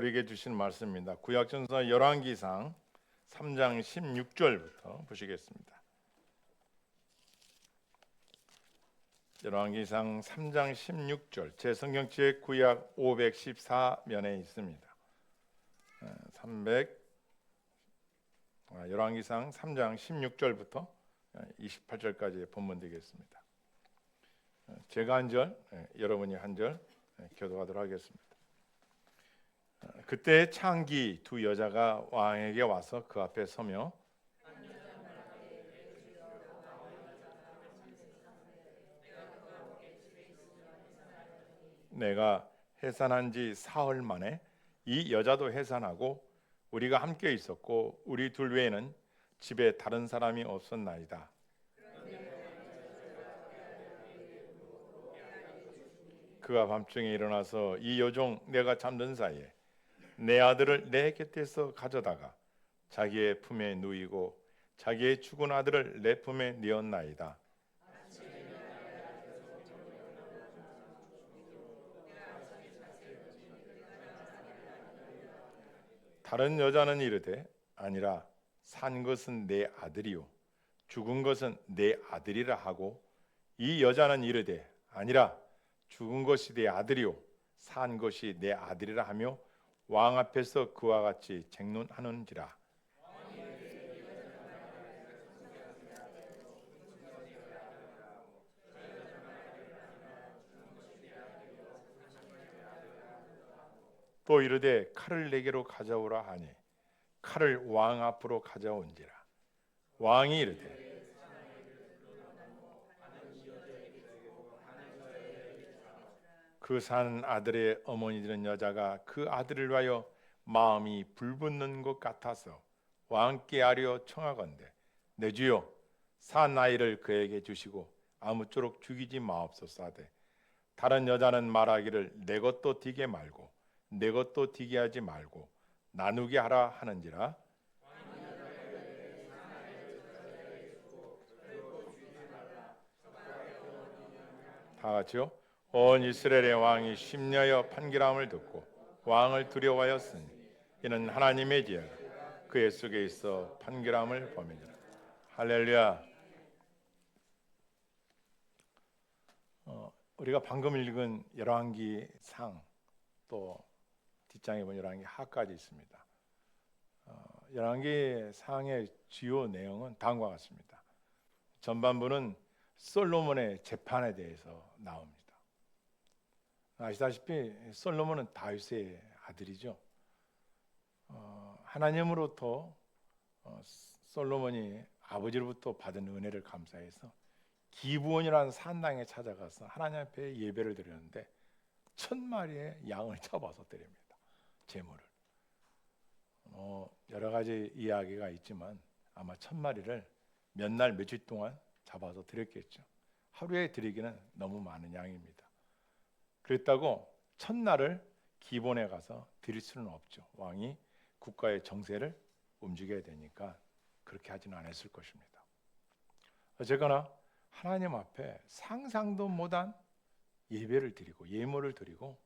우리에게 주신 말씀입니다. 구약전서 열왕기상 3장 16절부터 보시겠습니다. 열왕기상 3장 16절, 제 성경책 구약 514면에 있습니다. 열왕기상 3장 16절부터 28절까지의 본문 되겠습니다. 제가 한 절, 여러분이 한 절 교도하도록 하겠습니다. 그때 창기 두 여자가 왕에게 와서 그 앞에 서며 내가 해산한 지 사흘 만에 이 여자도 해산하고 우리가 함께 있었고 우리 둘 외에는 집에 다른 사람이 없었나이다. 그가 밤중에 일어나서 이 여종 내가 잠든 사이에 내 아들을 내 곁에서 가져다가 자기의 품에 누이고 자기의 죽은 아들을 내 품에 뉘었나이다. 다른 여자는 이르되 아니라 산 것은 내 아들이요 죽은 것은 내 아들이라 하고 이 여자는 이르되 아니라 죽은 것이 내 아들이요 산 것이 내 아들이라 하며 왕 앞에서 그와 같이 쟁론하는지라. 또 이르되 칼을 내게로 가져오라 하니 칼을 왕 앞으로 가져온지라. 왕이 이르되 그 산 아들의 어머니 되는 여자가 그 아들을 위하여 마음이 불붙는 것 같아서 왕께 아뢰어 청하건대 내 주여 산 아이를 그에게 주시고 아무쪼록 죽이지 마옵소서 하되 다른 여자는 말하기를 내 것도 디게 말고 내 것도 디게 하지 말고 나누게 하라 하는지라. 다 같이요. 온 이스라엘의 왕이 심려하여 판결함을 듣고 왕을 두려워하였으니 이는 하나님의 지혜가 그의 속에 있어 판결함을 범이니라. 할렐루야. 우리가 방금 읽은 열왕기상 또 뒷장에 보면 열왕기하까지 있습니다. 열왕기상의 주요 내용은 다음과 같습니다. 전반부는 솔로몬의 재판에 대해서 나옵니다. 아시다시피 솔로몬은 다윗의 아들이죠. 하나님으로부터 솔로몬이 아버지로부터 받은 은혜를 감사해서 기브온이라는 산당에 찾아가서 하나님 앞에 예배를 드렸는데 1000마리의 양을 잡아서 드립니다. 제물을. 여러 가지 이야기가 있지만 아마 1000마리를 몇 날 며칠 동안 잡아서 드렸겠죠. 하루에 드리기는 너무 많은 양입니다. 그랬다고 첫날을 기본에 가서 드릴 수는 없죠. 왕이 국가의 정세를 움직여야 되니까 그렇게 하지는 않았을 것입니다. 어쨌거나 하나님 앞에 상상도 못한 예배를 드리고 예물을 드리고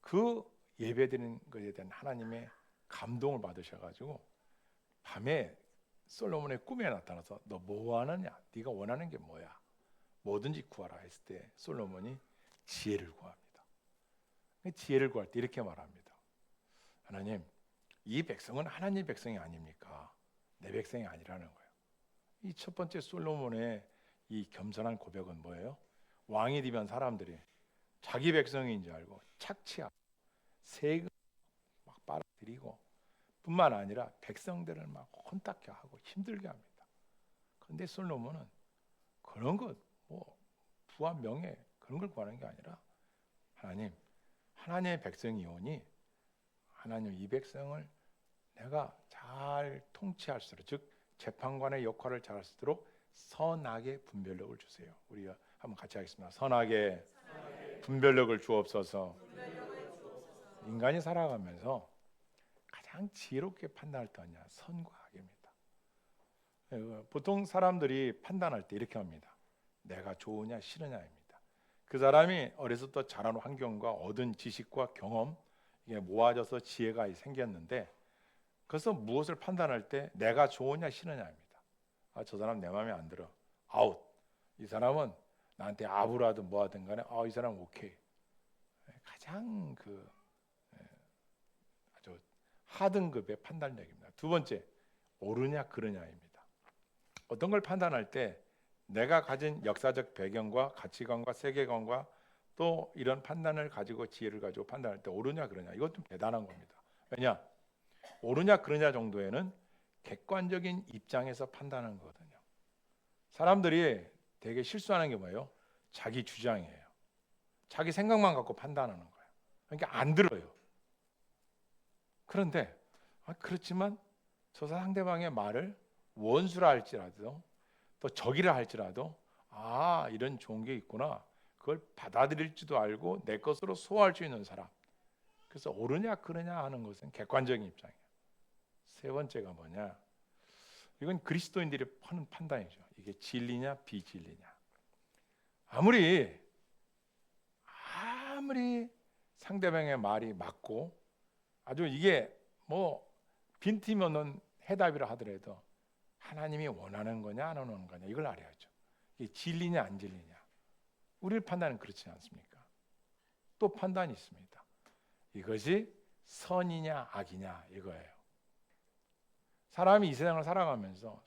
그 예배 드리는 것에 대한 하나님의 감동을 받으셔가지고 밤에 솔로몬의 꿈에 나타나서 너 뭐 하느냐? 네가 원하는 게 뭐야? 뭐든지 구하라 했을 때 솔로몬이 지혜를 구합니다. 지혜를 구할 때 이렇게 말합니다. 하나님, 이 백성은 하나님 백성이 아닙니까? 내 백성이 아니라는 거예요. 이 첫 번째 솔로몬의 이 겸손한 고백은 뭐예요? 왕이 되면 사람들이 자기 백성인 줄 알고 착취하고 세금 막 빨아들이고 뿐만 아니라 백성들을 막 혼탁케 하고 힘들게 합니다. 그런데 솔로몬은 그런 것, 부와 명예 그런 걸 구하는 게 아니라 하나님, 하나님의 백성이오니 하나님 이 백성을 내가 잘 통치할 수 있도록, 즉 재판관의 역할을 잘 할 수 있도록 선악의 분별력을 주세요. 우리가 한번 같이 하겠습니다. 선악의 분별력을 주옵소서. 인간이 살아가면서 가장 지혜롭게 판단할 때 하냐? 선과 악입니다. 보통 사람들이 판단할 때 이렇게 합니다. 내가 좋으냐 싫으냐입니다. 그 사람이 어려서부터 자란 환경과 얻은 지식과 경험, 이게 모아져서 지혜가 생겼는데, 그래서 무엇을 판단할 때 내가 좋으냐 싫으냐입니다. 저 사람 내 마음에 안 들어, 아웃. 이 사람은 나한테 아부라든 뭐하든 간에 이 사람 오케이. 가장 아주 하등급의 판단력입니다. 두 번째, 옳으냐 그르냐입니다. 어떤 걸 판단할 때 내가 가진 역사적 배경과 가치관과 세계관과 또 이런 판단을 가지고 지혜를 가지고 판단할 때 옳으냐 그르냐, 이것 좀 대단한 겁니다. 왜냐? 옳으냐 그르냐 정도에는 객관적인 입장에서 판단하는 거거든요. 사람들이 되게 실수하는 게 뭐예요? 자기 주장이에요. 자기 생각만 갖고 판단하는 거예요. 그러니까 안 들어요. 그런데 그렇지만 저 상대방의 말을 원수라 할지라도 또 적이라 할지라도 이런 좋은 게 있구나, 그걸 받아들일지도 알고 내 것으로 소화할 수 있는 사람. 그래서 옳으냐 그르냐 하는 것은 객관적인 입장이에요. 세 번째가 뭐냐? 이건 그리스도인들이 하는 판단이죠. 이게 진리냐 비진리냐. 아무리 상대방의 말이 맞고 아주 이게 뭐 빈틈이 없는 해답이라 하더라도 하나님이 원하는 거냐 안 원하는 거냐, 이걸 알아야죠. 이게 진리냐 안 진리냐. 우리의 판단은 그렇지 않습니까? 또 판단이 있습니다. 이것이 선이냐 악이냐 이거예요. 사람이 이 세상을 살아가면서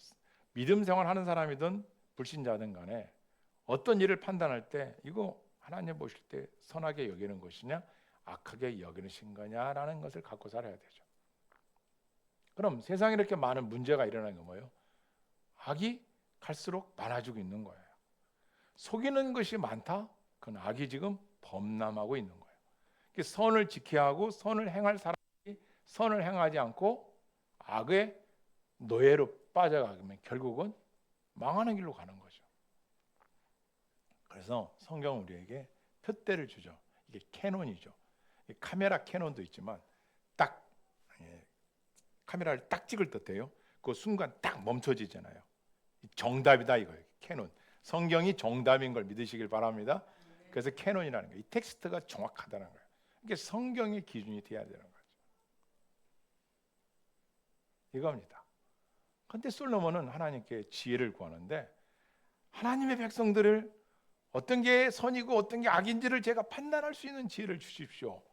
믿음 생활하는 사람이든 불신자든 간에 어떤 일을 판단할 때 이거 하나님 보실 때 선하게 여기는 것이냐 악하게 여기는 거냐라는 것을 갖고 살아야 되죠. 그럼 세상에 이렇게 많은 문제가 일어나는 건 뭐예요? 악이 갈수록 많아지고 있는 거예요. 속이는 것이 많다? 그건 악이 지금 범람하고 있는 거예요. 선을 지켜야 하고 선을 행할 사람이 선을 행하지 않고 악의 노예로 빠져가면 결국은 망하는 길로 가는 거죠. 그래서 성경은 우리에게 표대를 주죠. 이게 캐논이죠. 카메라 캐논도 있지만 딱 카메라를 딱 찍을 듯해요. 그 순간 딱 멈춰지잖아요. 정답이다 이거예요. 캐논. 성경이 정답인 걸 믿으시길 바랍니다. 그래서 캐논이라는 거예요. 이 텍스트가 정확하다는 거예요. 이게 성경의 기준이 돼야 되는 거죠. 이겁니다. 그런데 솔로몬은 하나님께 지혜를 구하는데, 하나님의 백성들을 어떤 게 선이고 어떤 게 악인지를 제가 판단할 수 있는 지혜를 주십시오.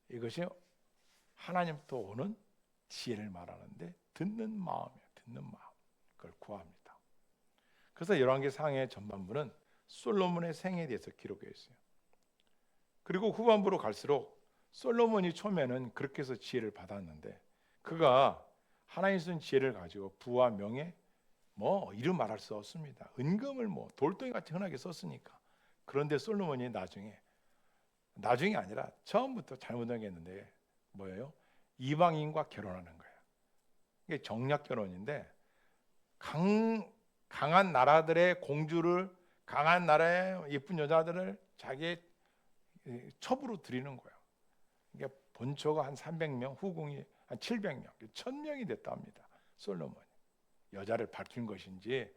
이것이 하나님부터 오는 지혜를 말하는데 듣는 마음이에요. 듣는 마음. 그걸 구합니다. 그래서 열왕기상의 전반부는 솔로몬의 생에 대해서 기록되어 있어요. 그리고 후반부로 갈수록 솔로몬이 처음에는 그렇게 해서 지혜를 받았는데, 그가 하나님 쓴 지혜를 가지고 부와 명예, 이루 말할 수 없습니다. 은금을 돌덩이 같이 흔하게 썼으니까. 그런데 솔로몬이 나중이 아니라 처음부터 잘못한 게 있는데 뭐예요? 이방인과 결혼하는 거예요. 이게 정략 결혼인데 강한 나라들의 공주를, 강한 나라의 예쁜 여자들을 자기의 첩으로 드리는 거예요. 이게 본초가 한 300명, 후궁이 한 700명, 1000명이 됐다 합니다. 솔로몬이 여자를 밝힌 것인지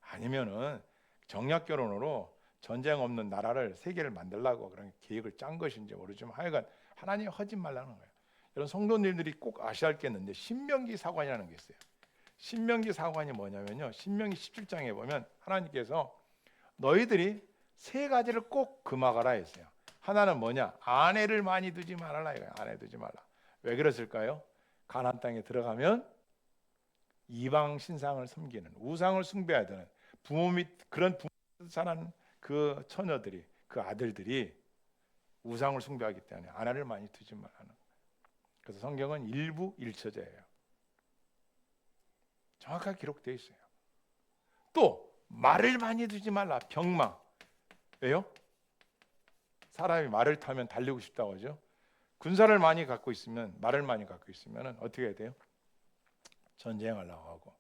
아니면은 정략 결혼으로 전쟁 없는 나라를 세계를 만들려고 그런 계획을 짠 것인지 모르지만 하여간 하나님 하지 말라는 거예요. 여러분 성도님들이 꼭 아셔야 할 게 있는데 신명기 사관이라는 게 있어요. 신명기 사관이 뭐냐면요, 신명기 17장에 보면 하나님께서 너희들이 세 가지를 꼭 금하거라 했어요. 하나는 뭐냐? 아내를 많이 두지 말아라 이거예요. 아내 두지 말라. 왜 그랬을까요? 가나안 땅에 들어가면 이방 신상을 섬기는, 우상을 숭배해야 되는 부모 및 그런 부모 자란 그 처녀들이, 그 아들들이 우상을 숭배하기 때문에 아내를 많이 두지 말라는 거예요. 그래서 성경은 일부 일처제예요. 정확하게 기록되어 있어요. 또 말을 많이 두지 말라. 병마. 왜요? 사람이 말을 타면 달리고 싶다고 하죠. 군사를 많이 갖고 있으면, 말을 많이 갖고 있으면 어떻게 해야 돼요? 전쟁하려고 하고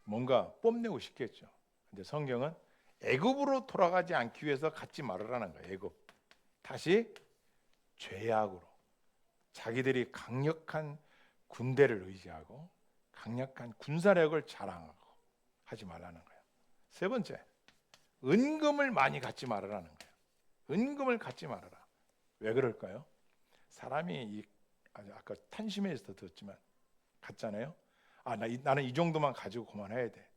뭔가 뽐내고 싶겠죠. 근데 성경은 애굽으로 돌아가지 않기 위해서 갖지 말으라는 거예요. 애굽. 다시 죄악으로 자기들이 강력한 군대를 의지하고 강력한 군사력을 자랑하고 하지 말라는 거예요. 세 번째, 은금을 많이 갖지 말으라는 거예요. 은금을 갖지 말아라. 왜 그럴까요? 사람이 아까 탄심에서 들었지만 같잖아요. 나는 이 정도만 가지고 그만해야 돼.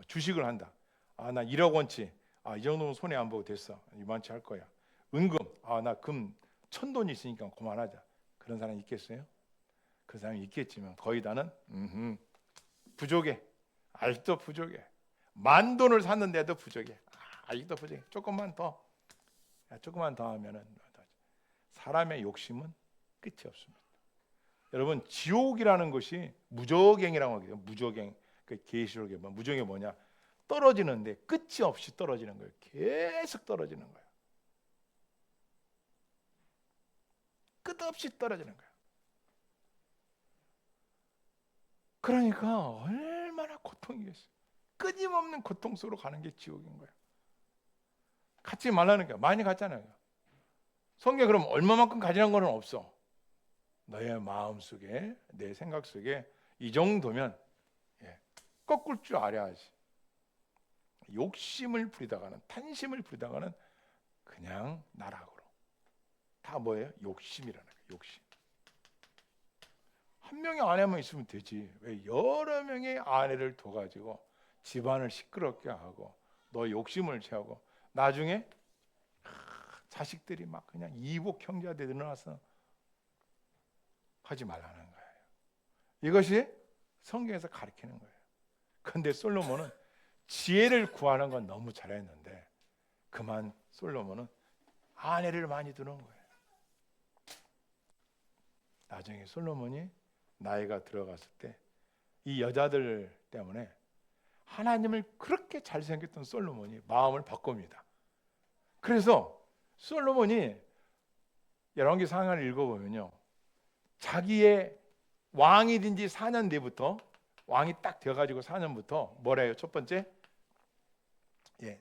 주식을 한다. 나 1억 원치. 이 정도면 손해 안 보고 됐어. 이만치 할 거야. 은금. 나 금 1,000돈 있으니까 그만하자. 그런 사람이 있겠어요? 그 사람이 있겠지만 거의 다는 부족해. 아직도 부족해. 10,000돈을 샀는데도 부족해. 아직도 부족해. 조금만 더 하면은 사람의 욕심은 끝이 없습니다. 여러분, 지옥이라는 것이 무저갱이라고 하거든요. 무저갱. 그 계시록에 무저갱이 뭐냐? 떨어지는데 끝이 없이 떨어지는 거예요. 계속 떨어지는 거예요. 끝없이 떨어지는 거예요. 그러니까 얼마나 고통이겠어요. 끊임없는 고통 속으로 가는 게 지옥인 거예요. 갖지 말라는 거예요. 많이 갖잖아요. 성경 그럼 얼마만큼 가지라는 건 없어. 너의 마음 속에, 내 생각 속에 이 정도면 꺾을 줄 알아야지. 욕심을 부리다가는, 탄심을 부리다가는 그냥 나락으로. 다 뭐예요? 욕심이라는 거예요. 욕심. 한 명의 아내만 있으면 되지. 왜 여러 명의 아내를 둬가지고 집안을 시끄럽게 하고 너 욕심을 채우고 나중에 자식들이 막 그냥 이복 형제한테 늘어나서 하지 말라는 거예요. 이것이 성경에서 가르치는 거예요. 그런데 솔로몬은 지혜를 구하는 건 너무 잘했는데 그만 솔로몬은 아내를 많이 두는 거예요. 나중에 솔로몬이 나이가 들어갔을 때 이 여자들 때문에 하나님을 그렇게 잘생겼던 솔로몬이 마음을 바꿉니다. 그래서 솔로몬이 열왕기 상하를 읽어보면요, 자기의 왕이 된 지 4년 뒤부터, 왕이 딱 되어가지고 4년부터 뭐래요? 첫 번째,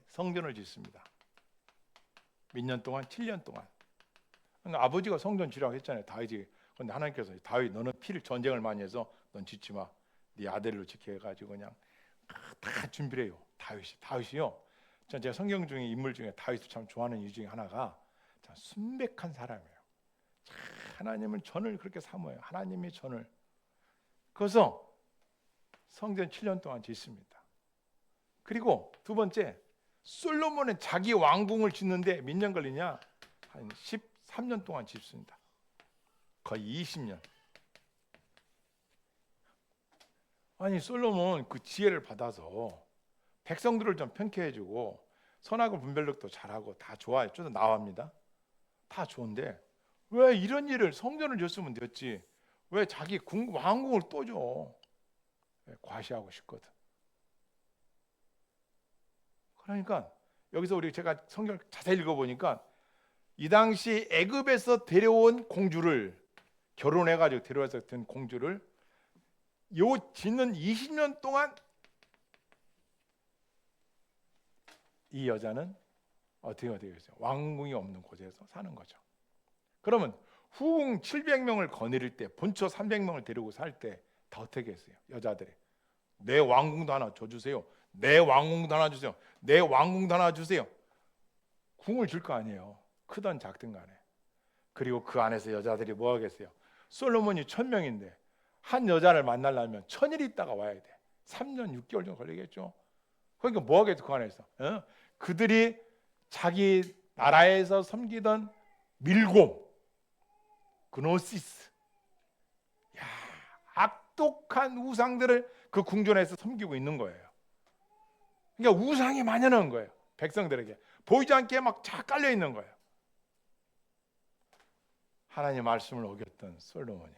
성전을 짓습니다. 몇 년 동안? 7년 동안. 그러니까 아버지가 성전 지라고 했잖아요, 다윗이. 그런데 하나님께서 다윗, 너는 피를 전쟁을 많이 해서 넌 짓지 마. 네 아들로 지켜 해가지고 그냥 다 준비를 해요. 다윗이요. 제가 성경 중에 인물 중에 다윗을 참 좋아하는 이유 중에 하나가 참 순백한 사람이에요. 하나님을 전을 그렇게 사모해요. 하나님의 전을. 그래서 성전 7년 동안 짓습니다. 그리고 두 번째, 솔로몬은 자기 왕궁을 짓는데 몇 년 걸리냐? 한 13년 동안 짓습니다. 거의 20년. 아니, 솔로몬 그 지혜를 받아서 백성들을 좀 편케해주고 선악을 분별력도 잘하고 다 좋아요. 좀 나옵니다. 다 좋은데 왜 이런 일을, 성전을 줬으면 됐지, 왜 자기 왕궁을 또 줘? 과시하고 싶거든. 그러니까 여기서 제가 성경을 자세히 읽어보니까 이 당시 애굽에서 데려온 공주를, 결혼해가지고 데려와서 된 공주를 요 짓는 20년 동안 이 여자는 어떻게 됐어요? 왕궁이 없는 곳에서 사는 거죠. 그러면 후궁 700명을 거느릴 때, 본처 300명을 데리고 살 때 다 어떻게 했어요? 여자들이 내 왕궁도 하나 줘주세요. 내 왕궁도 하나 주세요. 내 왕궁도 하나 주세요. 궁을 줄 거 아니에요. 크든 작든 간에. 그리고 그 안에서 여자들이 뭐 하겠어요? 솔로몬이 1,000명인데 한 여자를 만나려면 1,000일 있다가 와야 돼. 3년 6개월 정도 걸리겠죠. 그러니까 뭐 하겠어? 그 안에서 그들이 자기 나라에서 섬기던 밀곰, 그노시스, 악독한 우상들을 그 궁전에서 섬기고 있는 거예요. 그러니까 우상이 만연한 거예요. 백성들에게 보이지 않게 막 쫙 깔려 있는 거예요. 하나님 말씀을 어겼던 솔로몬이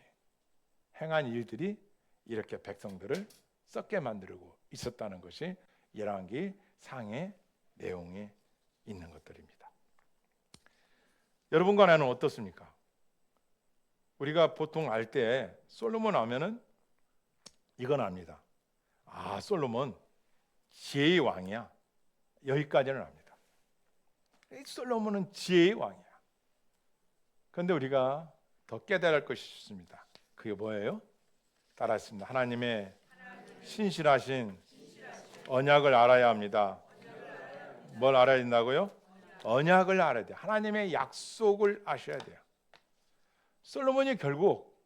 행한 일들이 이렇게 백성들을 썩게 만들고 있었다는 것이 열왕기 상의 내용에 있는 것들입니다. 여러분과 나는 어떻습니까? 우리가 보통 알 때 솔로몬 하면은 이건 압니다. 솔로몬 지혜의 왕이야. 여기까지는 압니다. 솔로몬은 지혜의 왕이야. 그런데 우리가 더 깨달을 할 것이 있습니다. 그게 뭐예요? 따라했습니다. 하나님의 신실하신 언약을 알아야 합니다. 뭘 알아야 된다고요? 언약을 알아야 돼요. 하나님의 약속을 아셔야 돼요. 솔로몬이 결국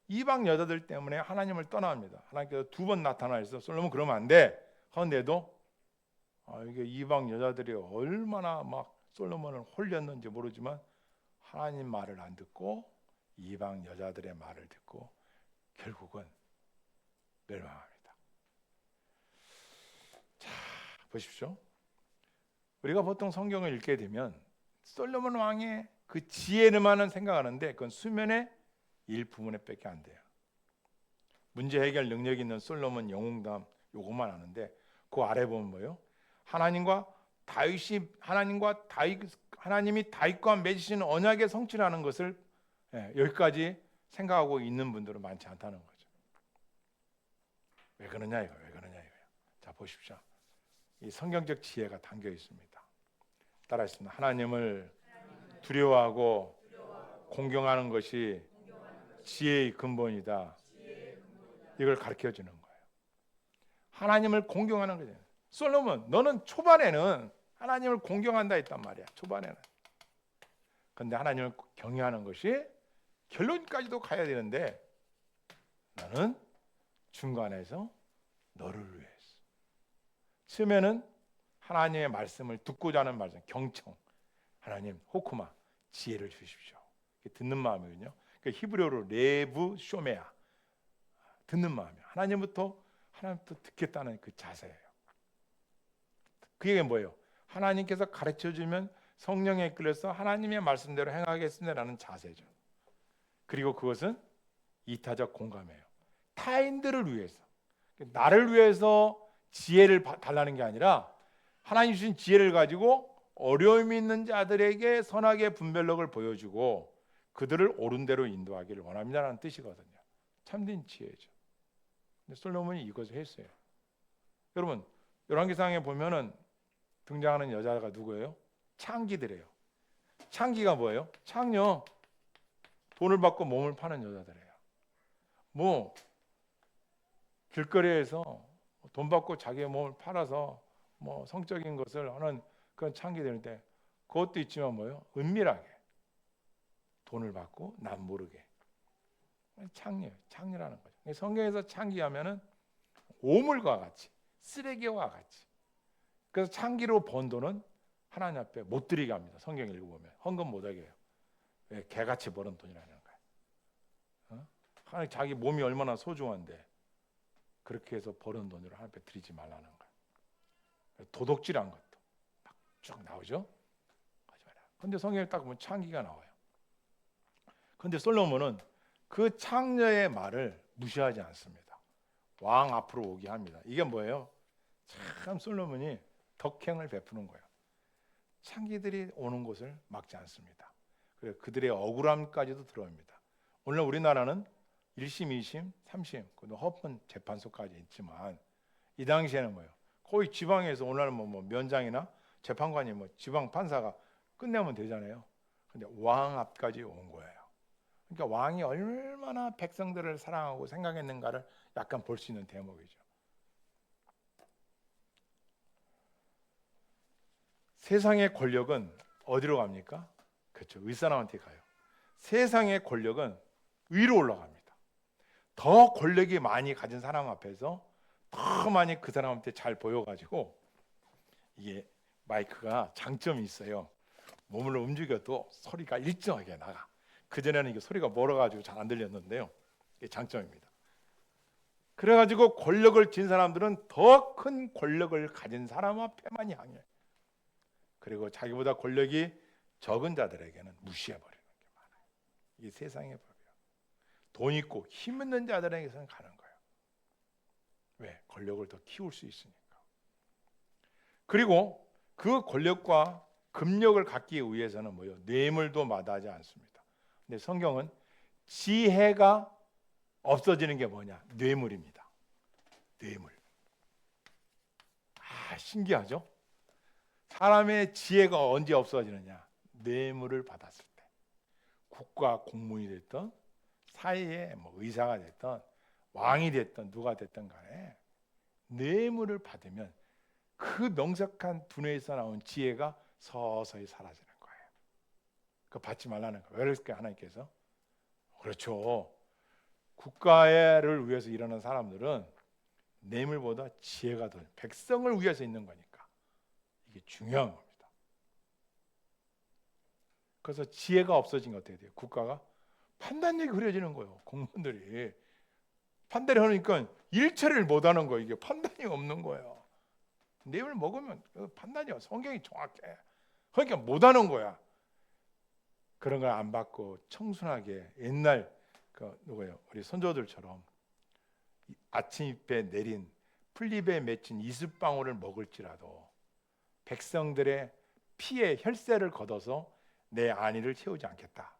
이방 여자들 때문에 하나님을 떠납니다. 하나님께서 2번 나타나서 솔로몬 그러면 안 돼. 그런데도 이게 이방 여자들이 얼마나 막 솔로몬을 홀렸는지 모르지만 하나님 말을 안 듣고 이방 여자들의 말을 듣고 결국은 멸망합니다. 자, 보십시오. 우리가 보통 성경을 읽게 되면 솔로몬 왕의 그 지혜를만은 생각하는데 그건 수면의 일부분에밖에 안 돼요. 문제 해결 능력 있는 솔로몬 영웅담 요것만 아는데 그 아래 보면 뭐예요? 하나님이 다윗과 맺으신 언약의 성취라는 것을 여기까지 생각하고 있는 분들은 많지 않다는 거죠. 왜 그러냐 이거예요. 자, 보십시오. 이 성경적 지혜가 담겨 있습니다. 따라했습니다. 하나님을 두려워하고 공경하는 것이 지혜의 근본이다. 이걸 가르쳐 주는 거예요. 하나님을 공경하는 거죠. 솔로몬, 너는 초반에는 하나님을 공경한다 했단 말이야. 초반에는. 그런데 하나님을 경외하는 것이 결론까지도 가야 되는데 나는 중간에서 너를 위해서. 처음에는 하나님의 말씀을 듣고자 하는 말씀, 경청. 하나님, 호크마, 지혜를 주십시오. 듣는 마음이거든요. 히브리어로 레브 쇼메아, 듣는 마음이에요. 하나님부터 듣겠다는 그 자세예요. 그게 뭐예요? 하나님께서 가르쳐주면 성령에 이끌려서 하나님의 말씀대로 행하겠습니다라는 자세죠. 그리고 그것은 이타적 공감이에요. 타인들을 위해서, 나를 위해서 지혜를 달라는 게 아니라 하나님 주신 지혜를 가지고 어려움이 있는 자들에게 선하게 분별력을 보여주고 그들을 옳은 대로 인도하기를 원합니다라는 뜻이거든요. 참된 지혜죠. 근데 솔로몬이 이것을 했어요. 여러분, 열왕기상에 보면은 등장하는 여자가 누구예요? 창기들이에요. 창기가 뭐예요? 창녀. 돈을 받고 몸을 파는 여자들이에요. 뭐 길거리에서 돈 받고 자기의 몸을 팔아서 뭐 성적인 것을 하는 그런 창기들인데 그것도 있지만 뭐예요? 은밀하게 돈을 받고 남 모르게 창녀라는 거죠. 성경에서 창기하면은 오물과 같이 쓰레기와 같이. 그래서 창기로 번 돈은 하나님 앞에 못 드리게 합니다. 성경 읽어보면 헌금 못하게 해요. 왜? 개같이 버는 돈이라는 거예요. 하나님 자기 몸이 얼마나 소중한데 그렇게 해서 버는 돈으로 하나님 앞에 드리지 말라는 거예요. 도둑질한 것도 막 쭉 나오죠. 하지 마라. 근데 성경에 딱 보면 창기가 나와요. 근데 솔로몬은 그 창녀의 말을 무시하지 않습니다. 왕 앞으로 오게 합니다. 이게 뭐예요? 참 솔로몬이 덕행을 베푸는 거예요. 창기들이 오는 곳을 막지 않습니다. 그래서 그들의 억울함까지도 들어옵니다. 오늘 우리나라는 1심, 2심, 3심, 헌법 재판소까지 있지만 이 당시에는 뭐예요? 거의 지방에서 오늘 뭐 면장이나 재판관이 뭐 지방 판사가 끝내면 되잖아요. 근데 왕 앞까지 온 거예요. 그러니까 왕이 얼마나 백성들을 사랑하고 생각했는가를 약간 볼 수 있는 대목이죠. 세상의 권력은 어디로 갑니까? 그렇죠. 윗사람한테 가요. 세상의 권력은 위로 올라갑니다. 더 권력이 많이 가진 사람 앞에서 더 많이 그 사람한테 잘 보여가지고 이게 마이크가 장점이 있어요. 몸을 움직여도 소리가 일정하게 나가. 그전에는 이게 소리가 멀어가지고 잘 안 들렸는데요. 이게 장점입니다. 그래가지고 권력을 쥔 사람들은 더 큰 권력을 가진 사람 앞에만 향해. 그리고 자기보다 권력이 적은 자들에게는 무시해버리는 게 많아요. 이게 세상의 법이에요. 돈 있고 힘 있는 자들에게서는 가는 거예요. 왜? 권력을 더 키울 수 있으니까. 그리고 그 권력과 금력을 갖기 위해서는 뭐예요? 뇌물도 마다하지 않습니다. 근데 성경은 지혜가 없어지는 게 뭐냐? 뇌물입니다. 뇌물. 신기하죠? 사람의 지혜가 언제 없어지느냐? 뇌물을 받았을 때. 국가 공무원이 됐던 사회의 의사가 됐던 왕이 됐던 누가 됐던 간에 뇌물을 받으면 그 명석한 두뇌에서 나온 지혜가 서서히 사라지는 거예요. 그 받지 말라는 거예요. 왜 그럴까요? 하나님께서. 그렇죠. 국가를 위해서 일하는 사람들은 뇌물보다 지혜가 더, 백성을 위해서 있는 거니까 이게 중요한 겁니다. 그래서 지혜가 없어진 게 어떻게 돼요? 국가가 판단력이 흐려지는 거예요. 공무원들이 판단을 하니까 일처리를 못하는 거예요. 이게 판단이 없는 거예요. 뇌물 먹으면 판단이 성경이 정확해. 그러니까 못하는 거야. 그런 걸 안 받고 청순하게 옛날 누구예요? 우리 선조들처럼 아침입에 내린 풀잎에 맺힌 이슬방울을 먹을지라도 백성들의 피에 혈세를 걷어서 내 안위를 채우지 않겠다.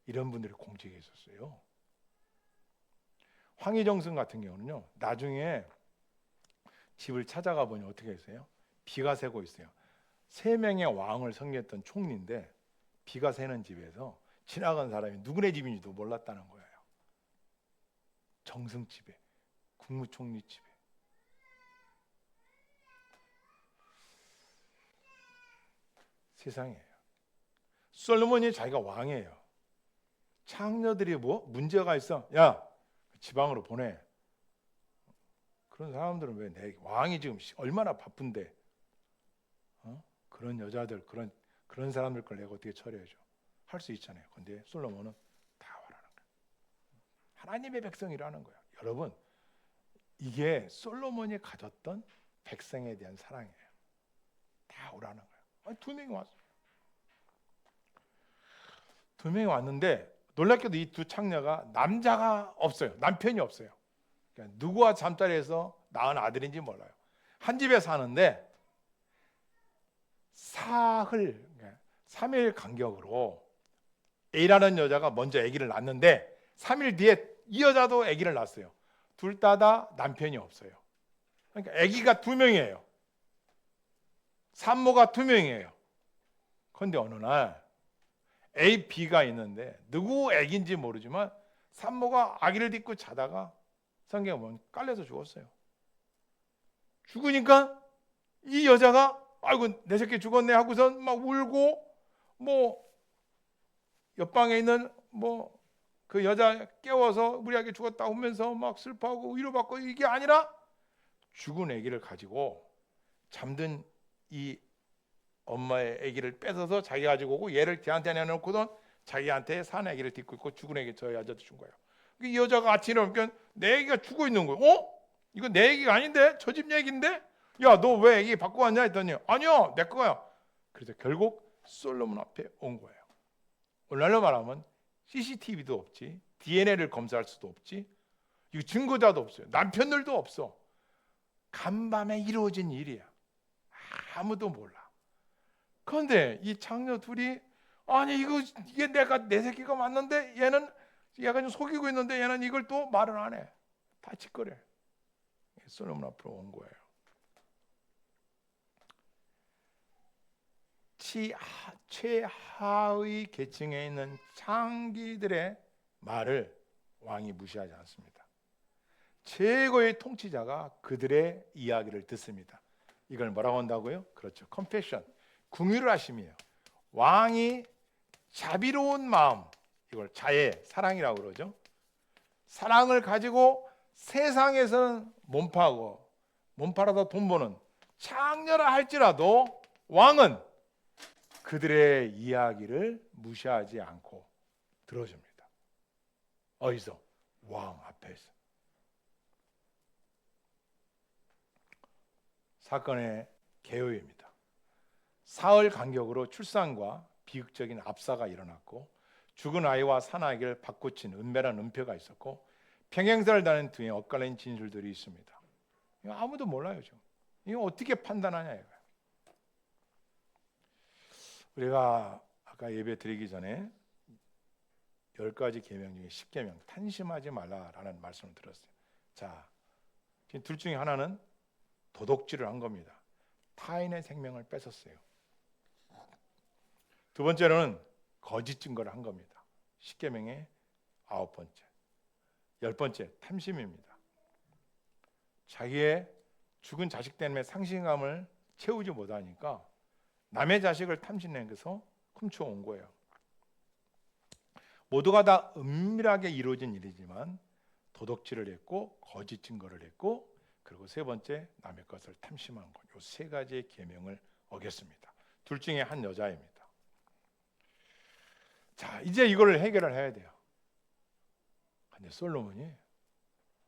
이런 분들이 공직에 있었어요. 황희정승 같은 경우는요, 나중에 집을 찾아가 보니 어떻게 했어요? 비가 새고 있어요. 3명의 왕을 섬겼던 총리인데 비가 새는 집에서 지나간 사람이 누구네 집인지도 몰랐다는 거예요. 정승집에, 국무총리집에. 세상이에요. 솔로몬이 자기가 왕이에요. 창녀들이 뭐 문제가 있어, 야 지방으로 보내. 그런 사람들은 왜 내 왕이 지금 얼마나 바쁜데 그런 여자들, 그런 사람들 걸 내가 어떻게 처리해줘? 할 수 있잖아요. 근데 솔로몬은 다 오라는 거야. 하나님의 백성이라는 거야. 여러분, 이게 솔로몬이 가졌던 백성에 대한 사랑이에요. 다 오라는 거야. 아니, 2명이 왔어요. 2명이 왔는데 놀랍게도 이 2 창녀가 남자가 없어요. 남편이 없어요. 그러니까 누구와 잠자리에서 낳은 아들인지 몰라요. 한 집에 사는데 사흘, 3일 간격으로 A라는 여자가 먼저 아기를 낳는데 3일 뒤에 이 여자도 아기를 낳았어요. 둘 다 남편이 없어요. 그러니까 아기가 2명이에요. 산모가 2명이에요. 그런데 어느 날 A, B가 있는데 누구 아기인지 모르지만 산모가 아기를 딛고 자다가 성경에 보면 깔려서 죽었어요. 죽으니까 이 여자가 아이고 내 새끼 죽었네 하고선 막 울고, 뭐 옆방에 있는 뭐 그 여자 깨워서 우리 아기 죽었다 하면서 막 슬퍼하고 위로받고, 이게 아니라 죽은 아기를 가지고 잠든 이 엄마의 아기를 뺏어서 자기가 가지고 오고 얘를 걔한테 내놓고선 자기한테 산 아기를 딛고 있고 죽은 아기 저 여자한테 준 거예요. 이 여자가 아침에 일어나니까 내 아기가 죽어 있는 거예요. 이거 내 아기가 아닌데? 저 집 얘기인데? 야, 너 왜 아기 바꿔 왔냐 했더니 아니요, 내 거야. 그래서 결국 솔로몬 앞에 온 거예요. 오늘날로 말하면 CCTV도 없지, DNA를 검사할 수도 없지, 이 증거자도 없어요. 남편들도 없어. 간밤에 이루어진 일이야. 아무도 몰라. 그런데 이 창녀 둘이 아니 이게 내 새끼가 맞는데 얘는 얘가 좀 속이고 있는데 얘는 이걸 또 말을 안 해. 다 짓거려. 솔로몬 앞으로 온 거예요. 최하의 계층에 있는 창기들의 말을 왕이 무시하지 않습니다. 최고의 통치자가 그들의 이야기를 듣습니다. 이걸 뭐라고 한다고요? 그렇죠. 컴패션, 궁유를 하심이에요. 왕이 자비로운 마음, 이걸 자애, 사랑이라고 그러죠. 사랑을 가지고 세상에서는 몸팔아서 돈 버는 창녀라 할지라도 왕은 그들의 이야기를 무시하지 않고 들어줍니다. 어디서? 왕 앞에서. 사건의 개요입니다. 사흘 간격으로 출산과 비극적인 압사가 일어났고 죽은 아이와 산 아이를 바꾸친 은밀한 은폐가 있었고 평행선을 다닌 등의 엇갈린 진술들이 있습니다. 이거 아무도 몰라요. 지금. 이거 어떻게 판단하냐 이거예요. 우리가 아까 예배 드리기 전에 10가지 계명 중에 10계명 탄심하지 말라라는 말씀을 들었어요. 자, 지금 둘 중에 하나는 도둑질을 한 겁니다. 타인의 생명을 뺏었어요. 두 번째로는 거짓 증거를 한 겁니다. 10계명의 9번째. 10번째, 탐심입니다. 자기의 죽은 자식 때문에 상실감을 채우지 못하니까 남의 자식을 탐심내서 훔쳐온 거예요. 모두가 다 은밀하게 이루어진 일이지만 도둑질을 했고 거짓 증거를 했고 그리고 세 번째 남의 것을 탐심한 것. 이 세 가지의 계명을 어겼습니다. 둘 중에 한 여자입니다. 자, 이제 이걸 해결을 해야 돼요. 근데 솔로몬이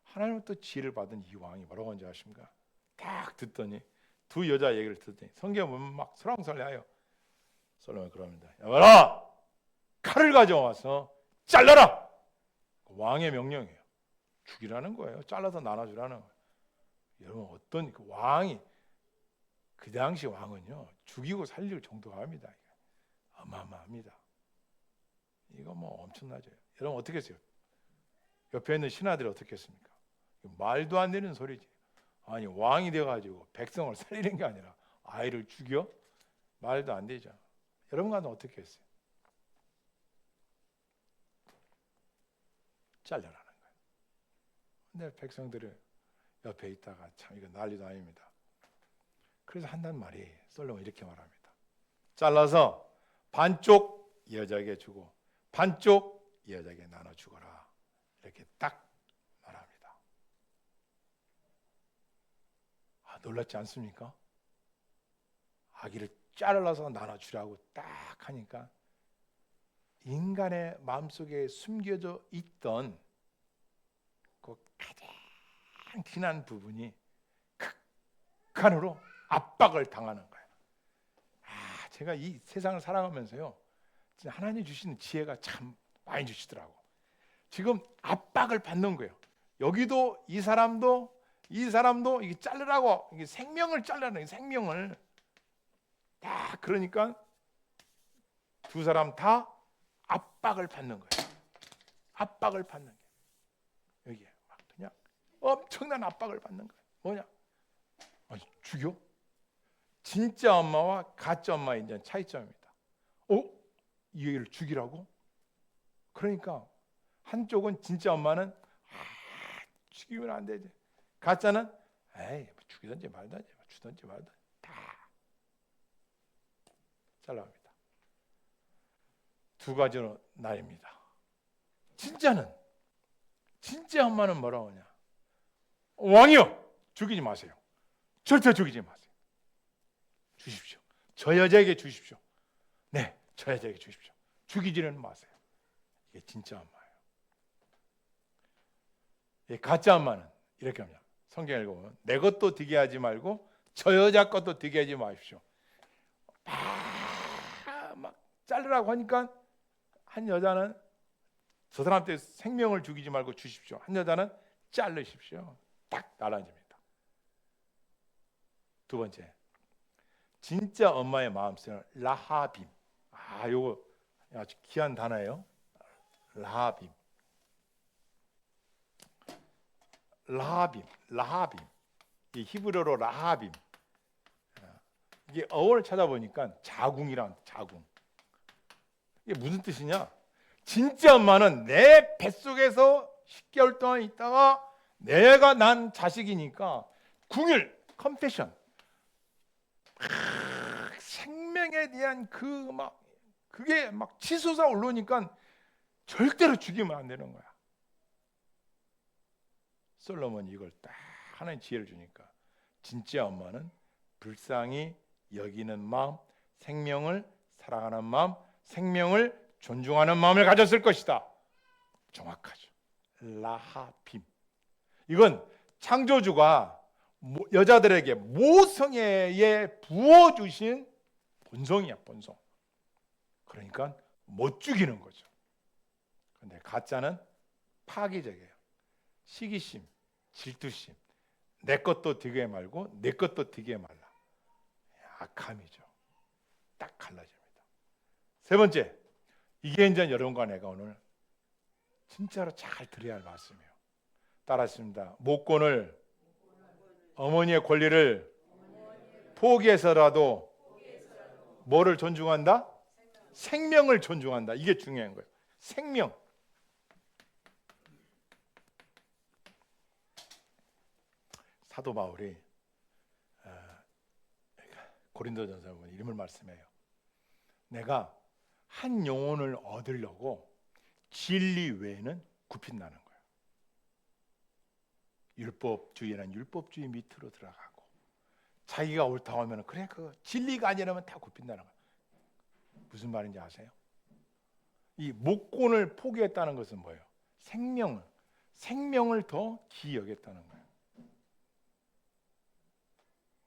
하나님부터 지혜를 받은 이 왕이 뭐라고 하는지 아십니까? 딱 듣더니 두 여자 얘기를 듣더니 성경에 보면 막 설왕설래하여 솔로몬이 그럽니다. 여봐라, 칼을 가져와서 잘라라. 왕의 명령이에요. 죽이라는 거예요. 잘라서 나눠주라는 거예요. 여러분, 어떤 그 왕이, 그 당시 왕은요 죽이고 살릴 정도가 합니다. 어마어마합니다. 이거 뭐 엄청나죠. 여러분 어떻게 했어요? 옆에 있는 신하들이 어떻게 했습니까? 말도 안 되는 소리지. 아니, 왕이 돼가지고 백성을 살리는 게 아니라 아이를 죽여? 말도 안 되죠. 여러분 같은 어떻게 했어요? 잘라라는 거예요. 근데 백성들이 옆에 있다가 참 이거 난리도 아닙니다. 그래서 한단 말이, 솔로몬 이렇게 말합니다. 잘라서 반쪽 이 여자에게 주고 반쪽 이 여자에게 나눠 주거라. 이렇게 딱 말합니다. 놀랍지 않습니까? 아기를 잘라서 나눠 주라고 딱 하니까 인간의 마음속에 숨겨져 있던 그 가장 진한 부분이 극한으로 압박을 당하는 거예요. 제가 이 세상을 살아가면서요, 진짜 하나님 주시는 지혜가 참 많이 주시더라고. 지금 압박을 받는 거예요. 여기도 이 사람도 이게 자르라고, 이게 생명을 자르라는, 생명을 딱. 그러니까 두 사람 다 압박을 받는 거예요. 압박을 받는 게 여기에 막 그냥 엄청난 압박을 받는 거예요. 뭐냐? 아니, 죽여? 진짜 엄마와 가짜 엄마의 이제 차이점입니다. 이 애를 죽이라고? 그러니까 한쪽은 진짜 엄마는 죽이면 안 되지. 가짜는 에이, 죽이든지 말든지 주든지 말든지 다 잘라갑니다. 두 가지로 나뉩니다. 진짜 엄마는 뭐라고 하냐? 왕이요, 죽이지 마세요. 절대 죽이지 마세요. 주십시오. 저 여자에게 주십시오. 네, 저 여자에게 주십시오. 죽이지는 마세요. 이게 진짜 엄마예요. 이 가짜 엄마는 이렇게 합니다. 성경 읽어보면 내 것도 되게 하지 말고 저 여자 것도 되게 하지 마십시오. 막 자르라고 하니까 한 여자는 저 사람한테 생명을 죽이지 말고 주십시오. 한 여자는 자르십시오. 딱 나눠집니다. 두 번째, 진짜 엄마의 마음속에 라하빔. 요거 아주 귀한 단어예요. 라하빔. 이 히브리어로 라하빔. 이게 어원을 찾아보니까 자궁이란, 자궁. 이게 무슨 뜻이냐? 진짜 엄마는 내 뱃속에서 10개월 동안 있다가 내가 난 자식이니까 궁율, 컴패션, 생명에 대한 그게 막 치솟아 올라오니까 절대로 죽이면 안 되는 거야. 솔로몬이 이걸 딱 하나님 지혜를 주니까 진짜 엄마는 불쌍히 여기는 마음, 생명을 사랑하는 마음, 생명을 존중하는 마음을 가졌을 것이다. 정확하죠. 라하빔. 이건 창조주가 여자들에게 모성애에 부어주신 본성이야, 본성. 그러니까 못 죽이는 거죠. 근데 가짜는 파괴적이에요. 시기심, 질투심, 내 것도 되게 말고 내 것도 되게 말라. 악함이죠. 딱 갈라집니다. 세 번째, 이게 이제 여러분과 내가 오늘 진짜로 잘 들어야 할 말씀이에요. 따라하십니다. 모권을, 어머니의 권리를 포기해서라도 뭐를 존중한다? 생명을 존중한다. 이게 중요한 거예요. 생명. 사도 바울이 고린도전서에 보면 이름을 말씀해요. 내가 한 영혼을 얻으려고 진리 외에는 굽힌다는 거예요. 율법주의는 율법주의 밑으로 들어가고, 자기가 옳다고 하면 그래 그 진리가 아니라면 다 굽힌다는 거예요. 무슨 말인지 아세요? 이 목권을 포기했다는 것은 뭐예요? 생명을 더 귀히 여겼다는 거예요.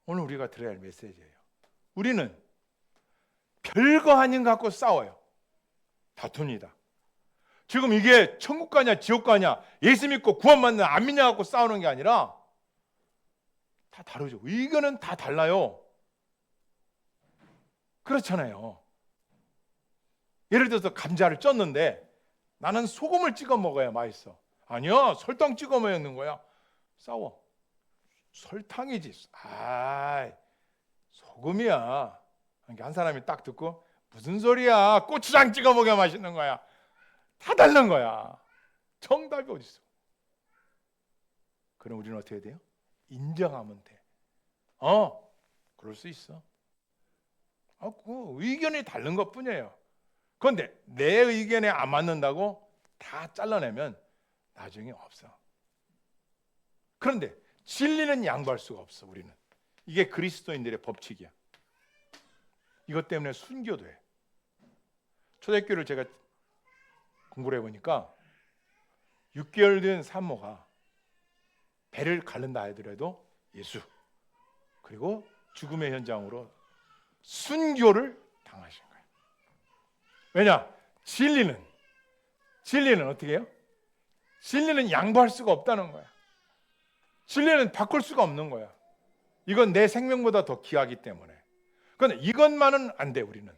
오늘 우리가 들어야 할 메시지예요. 우리는 별거 아닌 것 갖고 싸워요. 다툽니다. 지금 이게 천국 가냐 지옥 가냐, 예수 믿고 구원받는 안 믿냐 갖고 싸우는 게 아니라 다 다르죠. 의견은 다 달라요. 그렇잖아요. 예를 들어서 감자를 쪘는데 나는 소금을 찍어 먹어야 맛있어. 아니야, 설탕 찍어 먹는 거야. 싸워. 설탕이지. 소금이야. 한 사람이 딱 듣고 무슨 소리야? 고추장 찍어 먹어야 맛있는 거야. 다 다른 거야. 정답이 어디 있어? 그럼 우리는 어떻게 해야 돼요? 인정하면 돼. 그럴 수 있어. 그 의견이 다른 것뿐이에요. 그런데 내 의견에 안 맞는다고 다 잘라내면 나중에 없어. 그런데 진리는 양보할 수가 없어. 우리는 이게 그리스도인들의 법칙이야. 이것 때문에 순교도 해. 초대교회를 제가 공부를 해보니까 6개월 된 산모가 배를 가른다 하더라도 예수, 그리고 죽음의 현장으로 순교를 당하신 거예요. 왜냐? 진리는 어떻게 해요? 진리는 양보할 수가 없다는 거야. 진리는 바꿀 수가 없는 거야. 이건 내 생명보다 더 귀하기 때문에. 그런데 이것만은 안 돼, 우리는.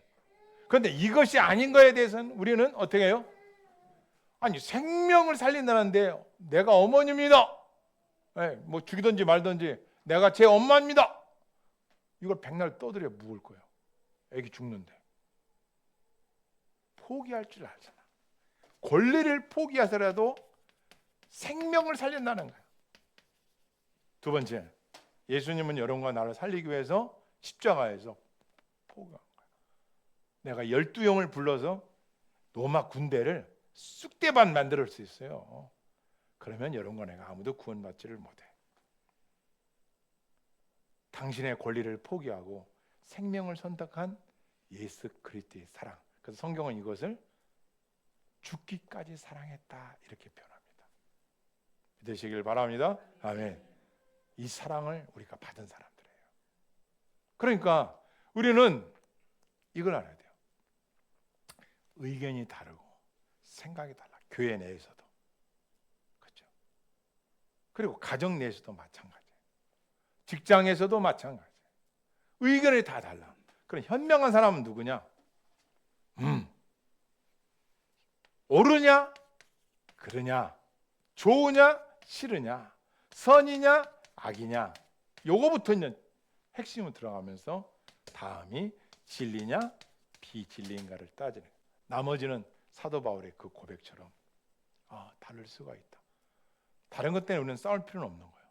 그런데 이것이 아닌 거에 대해서는 우리는 어떻게 해요? 아니, 생명을 살린다는데 내가 어머니입니다. 뭐 죽이든지 말든지 내가 제 엄마입니다. 이걸 백날 떠들여 묵을 거예요. 애기 죽는데. 포기할 줄 알잖아. 권리를 포기하더라도 생명을 살린다는 거예요. 두 번째, 예수님은 여러분과 나를 살리기 위해서 십자가에서 포기한 거예요. 내가 12영을 불러서 로마 군대를 쑥대밭 만들 수 있어요. 그러면 여러분과 내가 아무도 구원받지를 못해. 당신의 권리를 포기하고 생명을 선택한 예수 그리스도의 사랑. 그래서 성경은 이것을 죽기까지 사랑했다 이렇게 표현합니다. 믿으시길 바랍니다. 아멘. 이 사랑을 우리가 받은 사람들이에요. 그러니까 우리는 이걸 알아야 돼요. 의견이 다르고 생각이 달라. 교회 내에서도. 그렇죠? 그리고 가정 내에서도 마찬가지예요. 직장에서도 마찬가지예요. 의견이 다 달라. 그럼 현명한 사람은 누구냐? 옳으냐? 그러냐? 좋으냐? 싫으냐? 선이냐? 악이냐? 요거부터 이제 핵심으로 들어가면서 다음이 진리냐? 비진리인가를 따지는 거예요. 나머지는 사도 바울의 그 고백처럼 다를 수가 있다. 다른 것 때문에 우리는 싸울 필요는 없는 거예요.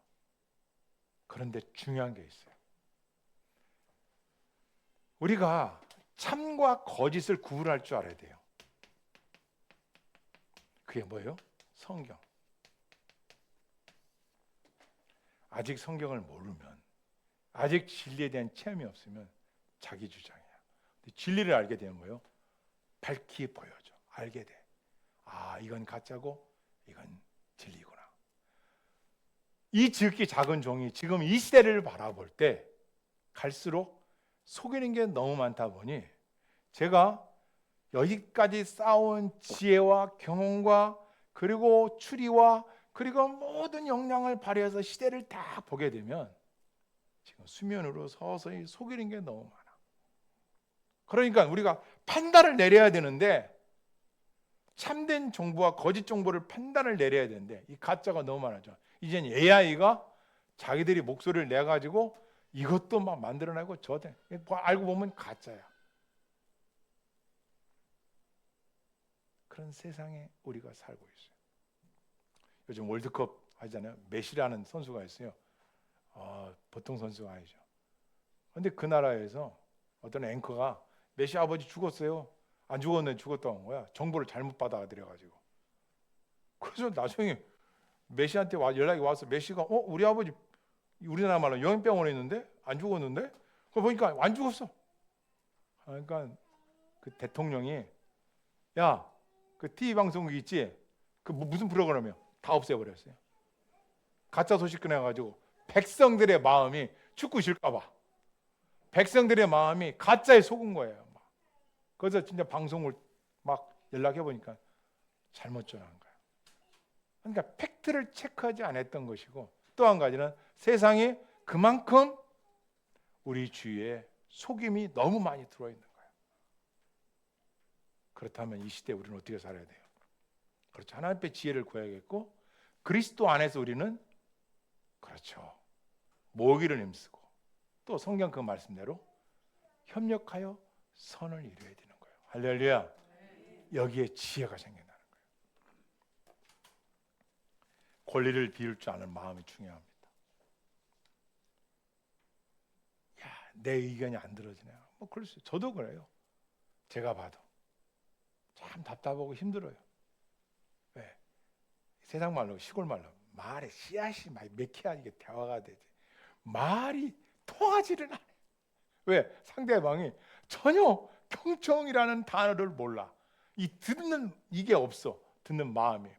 그런데 중요한 게 있어요. 우리가 참과 거짓을 구분할 줄 알아야 돼요. 그게 뭐예요? 성경. 아직 성경을 모르면, 아직 진리에 대한 체험이 없으면 자기 주장이야. 근데 진리를 알게 되면 뭐예요? 밝히 보여줘. 알게 돼. 이건 가짜고 이건 진리구나. 이 지극히 작은 종이 지금 이 시대를 바라볼 때 갈수록 속이는 게 너무 많다 보니 제가 여기까지 쌓아온 지혜와 경험과 그리고 추리와 그리고 모든 역량을 발휘해서 시대를 다 보게 되면 지금 수면으로 서서히 속이는 게 너무 많아. 그러니까 우리가 판단을 내려야 되는데 참된 정보와 거짓 정보를 판단을 내려야 되는데 이 가짜가 너무 많아져. 이젠 AI가 자기들이 목소리를 내가지고 이것도 막 만들어내고 저도 알고 보면 가짜야. 그런 세상에 우리가 살고 있어요. 요즘 월드컵 하잖아요. 메시라는 선수가 있어요. 보통 선수가 아니죠. 그런데 그 나라에서 어떤 앵커가 메시 아버지 죽었어요. 안 죽었는데 죽었다고 한 거야. 정보를 잘못 받아들여가지고. 그래서 나중에 메시한테 연락이 와서 메시가 우리 아버지 우리나라 말로 영양병원에 있는데 안 죽었는데? 그거 보니까 안 죽었어. 그러니까 그 대통령이 야, 그 TV 방송국 있지? 그 무슨 프로그램이야? 다 없애버렸어요. 가짜 소식 꺼내가지고 백성들의 마음이 축구 실까봐 백성들의 마음이 가짜에 속은 거예요. 그래서 진짜 방송을 막 연락해 보니까 잘못 전한 거예요. 그러니까 팩트를 체크하지 않았던 것이고, 또 한 가지는 세상에 그만큼 우리 주위에 속임이 너무 많이 들어 있는 거예요. 그렇다면 이 시대에 우리는 어떻게 살아야 돼요? 그렇죠. 하나님의 지혜를 구해야겠고, 그리스도 안에서 우리는 그렇죠. 모기를 힘쓰고, 또 성경 그 말씀대로 협력하여 선을 이루어야 되는 거예요. 할렐루야. 여기에 지혜가 생긴다는 거예요. 권리를 비울 줄 아는 마음이 중요합니다. 야, 내 의견이 안 들어지네요. 그럴 수 있어요. 저도 그래요. 제가 봐도 참 답답하고 힘들어요. 왜? 세상 말로, 시골 말로 말에 씨앗이 몇 개야 이게 대화가 되지. 말이 통하지를 않아요. 왜? 상대방이 전혀 경청이라는 단어를 몰라. 이 듣는 이게 없어. 듣는 마음이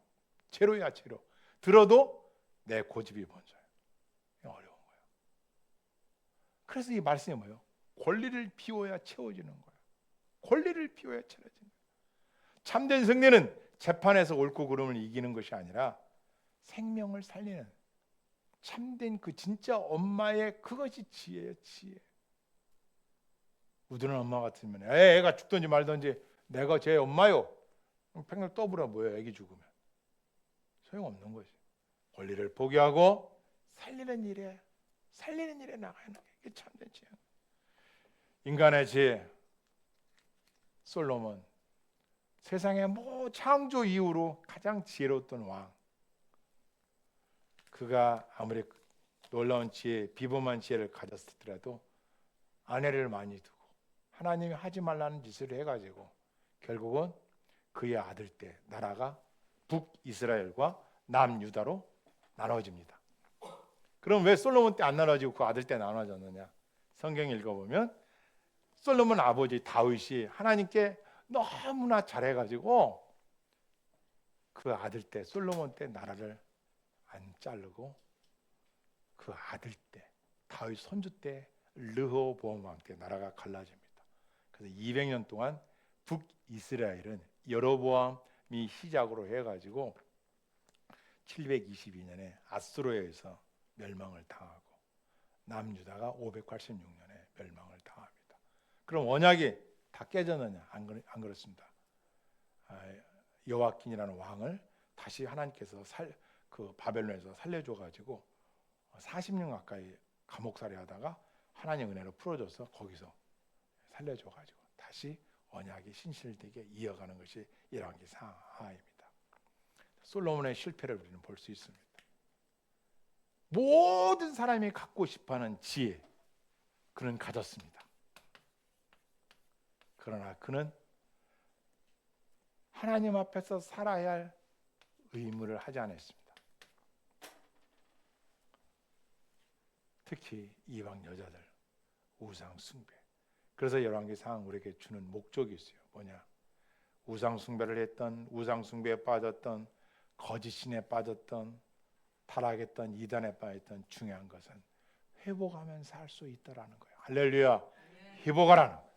제로야 제로. 들어도 내 고집이 먼저예요. 어려운 거예요. 그래서 이 말씀이 뭐예요? 권리를 비워야 채워지는 거예요. 권리를 비워야 채워지는 거예요. 참된 승리는 재판에서 옳고 그름을 이기는 것이 아니라 생명을 살리는 참된 그 진짜 엄마의 그것이 지혜예요. 지혜. 우드는 엄마 같으면 애가 죽든지 말든지 내가 제 엄마요. 평생 떠불어 뭐예요? 애기 죽으면 소용없는 거지. 권리를 포기하고 살리는 일에 나가는 게 이게 참된 지혜. 인간의 지혜. 솔로몬 세상의 창조 이후로 가장 지혜로웠던 왕. 그가 아무리 놀라운 지혜, 비범한 지혜를 가졌더라도 아내를 많이 두고 하나님이 하지 말라는 짓을 해가지고 결국은 그의 아들 때 나라가 북이스라엘과 남유다로 나눠집니다. 그럼 왜 솔로몬 때 안 나눠지고 그 아들 때 나눠졌느냐? 성경 읽어보면 솔로몬 아버지 다윗이 하나님께 너무나 잘해가지고 그 아들 때 솔로몬 때 나라를 안 자르고 그 아들 때 다윗 손주 때 르호보암 왕 때 나라가 갈라집니다. 그래서 200년 동안 북이스라엘은 여로보암이 시작으로 해가지고 722년에 아수르에 의해서 멸망을 당하고 남유다가 586년에 멸망을 당합니다. 그럼 언약이 다 깨졌느냐? 안 그렇습니다. 여호와킨이라는 왕을 다시 하나님께서 그 바벨론에서 살려줘가지고 40년 가까이 감옥살이 하다가 하나님 은혜로 풀어줘서 거기서 살려줘가지고 다시 언약이 신실되게 이어가는 것이 열왕기상하입니다. 솔로몬의 실패를 우리는 볼 수 있습니다. 모든 사람이 갖고 싶어하는 지혜 그는 가졌습니다. 그러나 그는 하나님 앞에서 살아야 할 의무를 하지 않았습니다. 특히 이방 여자들 우상 숭배. 그래서 열왕기상 우리에게 주는 목적이 있어요. 뭐냐? 우상 숭배를 했던, 우상 숭배에 빠졌던, 거짓신에 빠졌던, 타락했던, 이단에 빠졌던 중요한 것은 회복하면서 할 수 있다라는 거예요. 할렐루야. 회복하라는 거예요.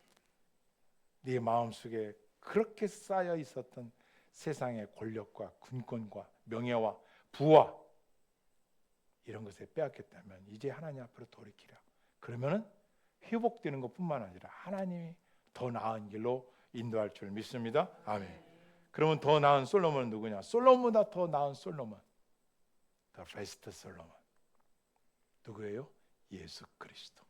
네 마음속에 그렇게 쌓여 있었던 세상의 권력과 군권과 명예와 부와 이런 것에 빼앗겼다면 이제 하나님 앞으로 돌이키라. 그러면은 회복되는 것뿐만 아니라 하나님이 더 나은 길로 인도할 줄 믿습니다. 아멘. 그러면 더 나은 솔로몬은 누구냐? 솔로몬보다 더 나은 솔로몬. The best 솔로몬. 누구예요? 예수 그리스도.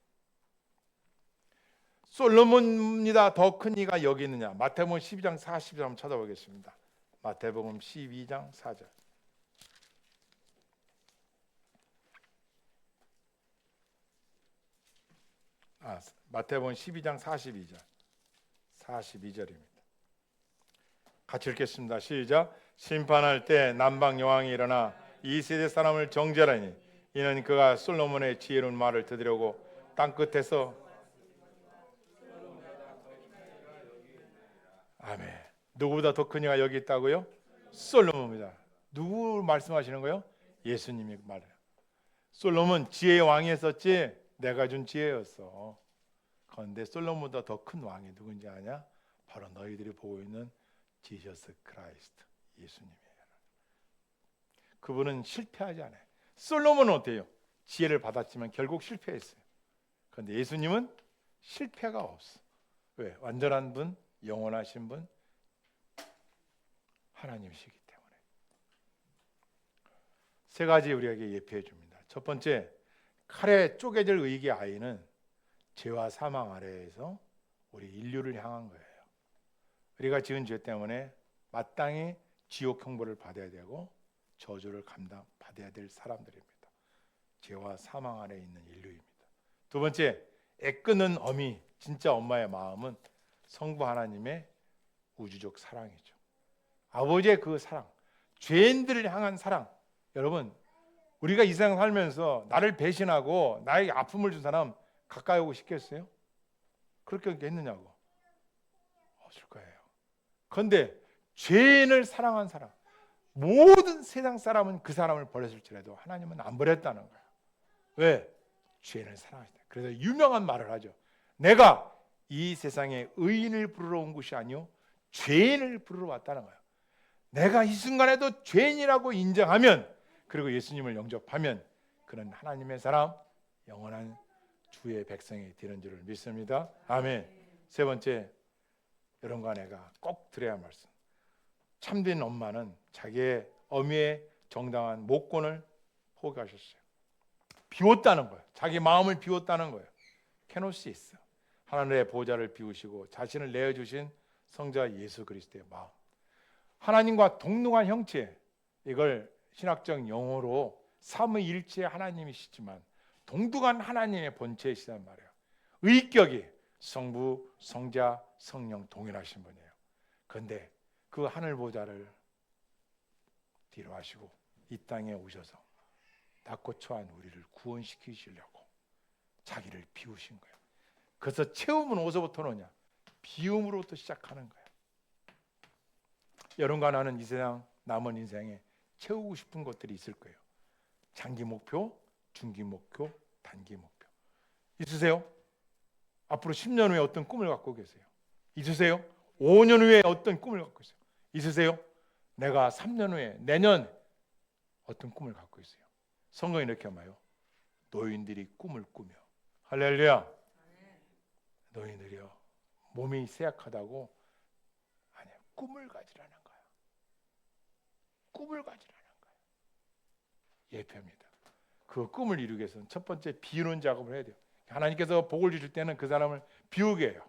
솔로몬보다 더 큰 이가 여기 있느냐? 마태복음 12장 40절 한번 찾아보겠습니다. 마태복음 12장 4절. 마태복음 12장 42절. 42절입니다. 같이 읽겠습니다. 시작. 심판할 때 남방 여왕이 일어나 이 세대 사람을 정죄하니 이는 그가 솔로몬의 지혜로운 말을 들으려고 땅끝에서 아멘. 누구보다 더 큰 이가 여기 있다고요? 솔로몬입니다. 누구 말씀하시는 거예요? 예수님이 말해요. 솔로몬 지혜의 왕이었었지 내가 준 지혜였어. 그런데 솔로몬보다 더 큰 왕이 누군지 아냐? 바로 너희들이 보고 있는 지저스 크라이스트 예수님이에요. 그분은 실패하지 않아요. 솔로몬은 어때요? 지혜를 받았지만 결국 실패했어요. 그런데 예수님은 실패가 없어. 왜? 완전한 분, 영원하신 분, 하나님이시기 때문에. 세 가지 우리에게 예표해 줍니다. 첫 번째, 칼에 쪼개질 의익의 아이는 죄와 사망 아래에서 우리 인류를 향한 거예요. 우리가 지은 죄 때문에 마땅히 지옥 형벌을 받아야 되고 저주를 받아야 될 사람들입니다. 죄와 사망 아래에 있는 인류입니다. 두 번째, 애끄는 어미, 진짜 엄마의 마음은 성부 하나님의 우주적 사랑이죠. 아버지의 그 사랑, 죄인들을 향한 사랑. 여러분, 우리가 이 세상 살면서 나를 배신하고 나에게 아픔을 준 사람 가까이 오고 싶겠어요? 그렇게 했느냐고? 없을 거예요. 그런데 죄인을 사랑한 사람, 모든 세상 사람은 그 사람을 버렸을지라도 하나님은 안 버렸다는 거예요. 왜? 죄인을 사랑하시다. 그래서 유명한 말을 하죠. 내가 이 세상에 의인을 부르러 온 것이 아니요 죄인을 부르러 왔다는 거예요. 내가 이 순간에도 죄인이라고 인정하면, 그리고 예수님을 영접하면 그는 하나님의 사람, 영원한 주의 백성이 되는 줄을 믿습니다. 아멘. 세 번째, 여러분과 내가 꼭 들어야 할 말씀. 참된 엄마는 자기의 어미의 정당한 모권을 포기하셨어요. 비웠다는 거예요. 자기 마음을 비웠다는 거예요. 캐노시 있어. 하나님의 보좌를 비우시고 자신을 내어주신 성자 예수 그리스도의 마음. 하나님과 동등한 형체, 이걸 신학적 용어로 삼위일체 하나님이시지만 동등한 하나님의 본체이시단 말이에요. 의격이 성부, 성자, 성령 동일하신 분이에요. 그런데 그 하늘 보좌를 뒤로 하시고 이 땅에 오셔서 낮고 초한 우리를 구원시키시려고 자기를 비우신 거예요. 그래서 채움은 어디서부터 오냐? 비움으로부터 시작하는 거예요. 여러분과 나는 이 세상 남은 인생에 채우고 싶은 것들이 있을 거예요. 장기 목표, 중기 목표, 단기 목표. 있으세요? 앞으로 10년 후에 어떤 꿈을 갖고 계세요? 있으세요? 5년 후에 어떤 꿈을 갖고 있어요? 있으세요? 내가 3년 후에, 내년 어떤 꿈을 갖고 있어요? 성경이 이렇게 말해요. 노인들이 꿈을 꾸며. 할렐루야. 노인들이요, 몸이 쇠약하다고 아니야, 꿈을 가지라는 거야. 꿈을 가지라는 거야. 예표입니다. 그 꿈을 이루기 위해서는 첫 번째 비우는 작업을 해야 돼요. 하나님께서 복을 주실 때는 그 사람을 비우게 해요.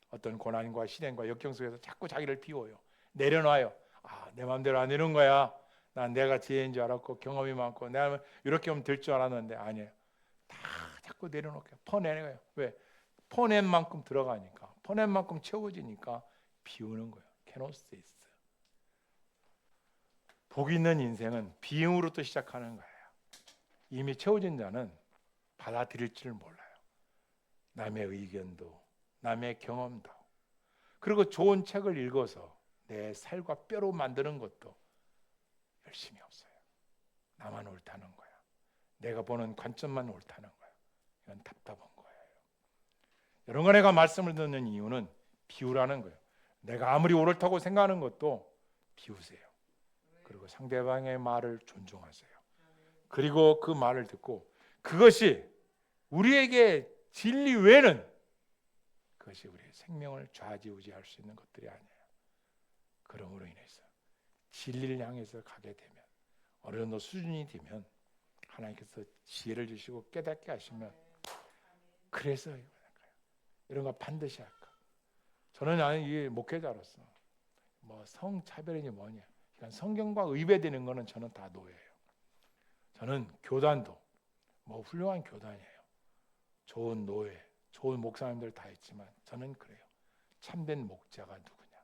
어떤 고난과 시련과 역경 속에서 자꾸 자기를 비워요. 내려놔요. 아, 내 마음대로 안 되는 거야. 난 내가 지혜인 줄 알았고 경험이 많고 내가 이렇게 하면 될 줄 알았는데 아니에요. 다 자꾸 내려놓게 퍼내는 거예요. 왜? 퍼낸 만큼 들어가니까, 퍼낸 만큼 채워지니까 비우는 거예요. 캐노시스. 복 있는 인생은 비움으로부터 시작하는 거예요. 이미 채워진 자는 받아들일 줄 몰라요. 남의 의견도, 남의 경험도. 그리고 좋은 책을 읽어서 내 살과 뼈로 만드는 것도 열심히 없어요. 나만 옳다는 거야. 내가 보는 관점만 옳다는 거야. 이건 답답한 거예요. 여러분과 내가 말씀을 듣는 이유는 비우라는 거예요. 내가 아무리 옳다고 생각하는 것도 비우세요. 그리고 상대방의 말을 존중하세요. 그리고 그 말을 듣고 그것이 우리에게 진리 외에는 그것이 우리의 생명을 좌지우지할 수 있는 것들이 아니에요. 그러므로 인해서 진리를 향해서 가게 되면, 어느 정도 수준이 되면 하나님께서 지혜를 주시고 깨닫게 하시면, 그래서 이런 거 반드시 할 거야. 저는 이 목회자로서 뭐 성차별이니 뭐냐, 그러니까 성경과 의배되는 거는 저는 다 노예예요. 저는 교단도 뭐 훌륭한 교단이에요. 좋은 노예, 좋은 목사님들 다 있지만 저는 그래요. 참된 목자가 누구냐,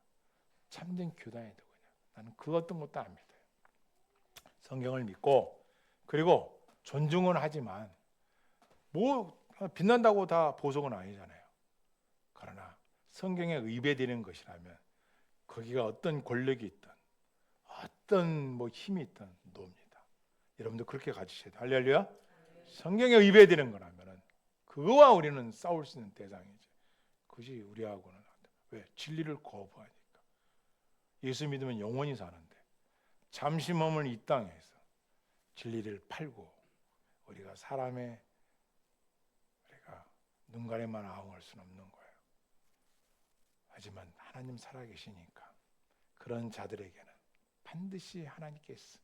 참된 교단이 누구냐, 나는 그 어떤 것도 안 믿어요. 성경을 믿고 그리고 존중은 하지만 뭐 빛난다고 다 보석은 아니잖아요. 그러나 성경에 의배되는 것이라면 거기가 어떤 권력이 있든 어떤 뭐 힘이 있든 놉니다. 여러분도 그렇게 가지셔야 돼요. 할렐루야. 성경에 의배되는 거라면은 그거와 우리는 싸울 수 있는 대상이지. 그것이 우리하고는 왜? 진리를 거부하니까. 예수 믿으면 영원히 사는데 잠시 머물 이 땅에서 진리를 팔고 우리가 사람의 우리가 눈가에만 아웅할 수는 없는 거예요. 하지만 하나님 살아계시니까 그런 자들에게는 반드시 하나님께서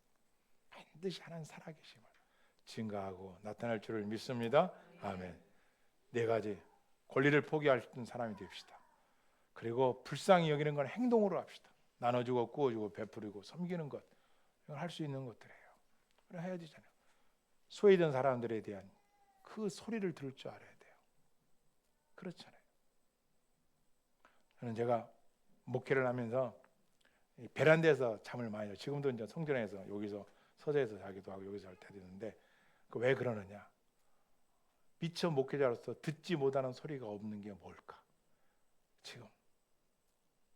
반드시 하나님 살아계심을 증거하고 나타날 줄을 믿습니다. 아멘. 네 가지 권리를 포기할 수 있는 사람이 됩시다. 그리고 불쌍히 여기는 건 행동으로 합시다. 나눠주고 구워주고 베풀고 섬기는 것, 이건 할 수 있는 것들이에요. 그래 해야 되잖아요. 소외된 사람들에 대한 그 소리를 들을 줄 알아야 돼요. 그렇잖아요. 저는 제가 목회를 하면서 베란다에서 잠을 많이 자요. 지금도 이제 성전에서 여기서 서재에서 자기도 하고 여기서 할 때도 있는데 왜 그러느냐? 미처 목회자로서 듣지 못하는 소리가 없는 게 뭘까? 지금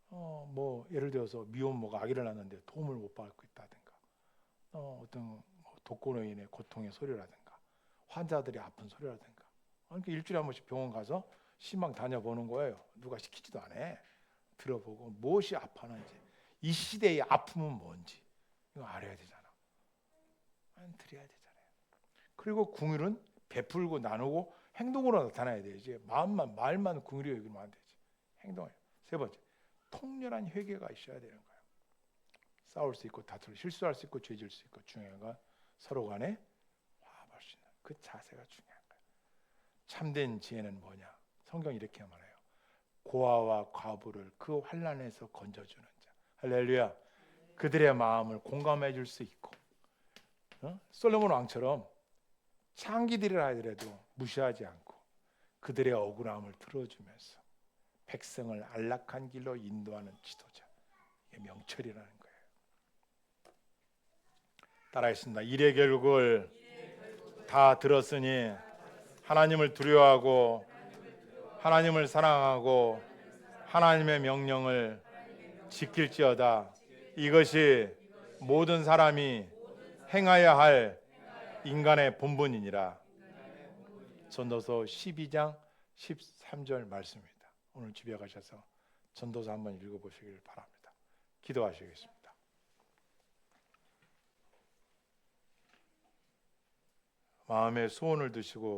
뭐 예를 들어서 미혼모가 아기를 낳는데 도움을 못 받고 있다든가, 어떤 뭐 독거노인의 고통의 소리라든가, 환자들이 아픈 소리라든가. 그러니까 일주일에 한 번씩 병원 가서 신방 다녀보는 거예요. 누가 시키지도 않아. 들어보고 무엇이 아파하는지, 이 시대의 아픔은 뭔지 이거 알아야 되잖아. 드려야 되잖아요. 그리고 궁율은 베풀고 나누고 행동으로 나타나야 되지. 말만 궁율이 여기면 안 되지. 행동을. 세 번째, 통렬한 회개가 있어야 되는 거예요. 싸울 수 있고 다툴, 실수할 수 있고 죄질 수 있고 중요한 건 서로 간에 화합할 수 있는 그 자세가 중요한 거예요. 참된 지혜는 뭐냐? 성경이 이렇게 말해요. 고아와 과부를 그 환난에서 건져주는 자. 할렐루야. 그들의 마음을 공감해 줄 수 있고, 솔로몬 왕처럼 창기들이라 하더라도 무시하지 않고 그들의 억울함을 들어주면서 백성을 안락한 길로 인도하는 지도자. 이게 명철이라는 거예요. 따라했습니다. 일의 결국을 다 들었으니 하나님을 두려워하고 하나님을 사랑하고 하나님의 명령을 지킬지어다. 이것이 모든 사람이 행하여야 할 인간의 본분이니라. 전도서 12장 13절 말씀입니다. 오늘 집에 가셔서 전도서 한번 읽어보시길 바랍니다. 기도하시겠습니다. 마음에 소원을 두시고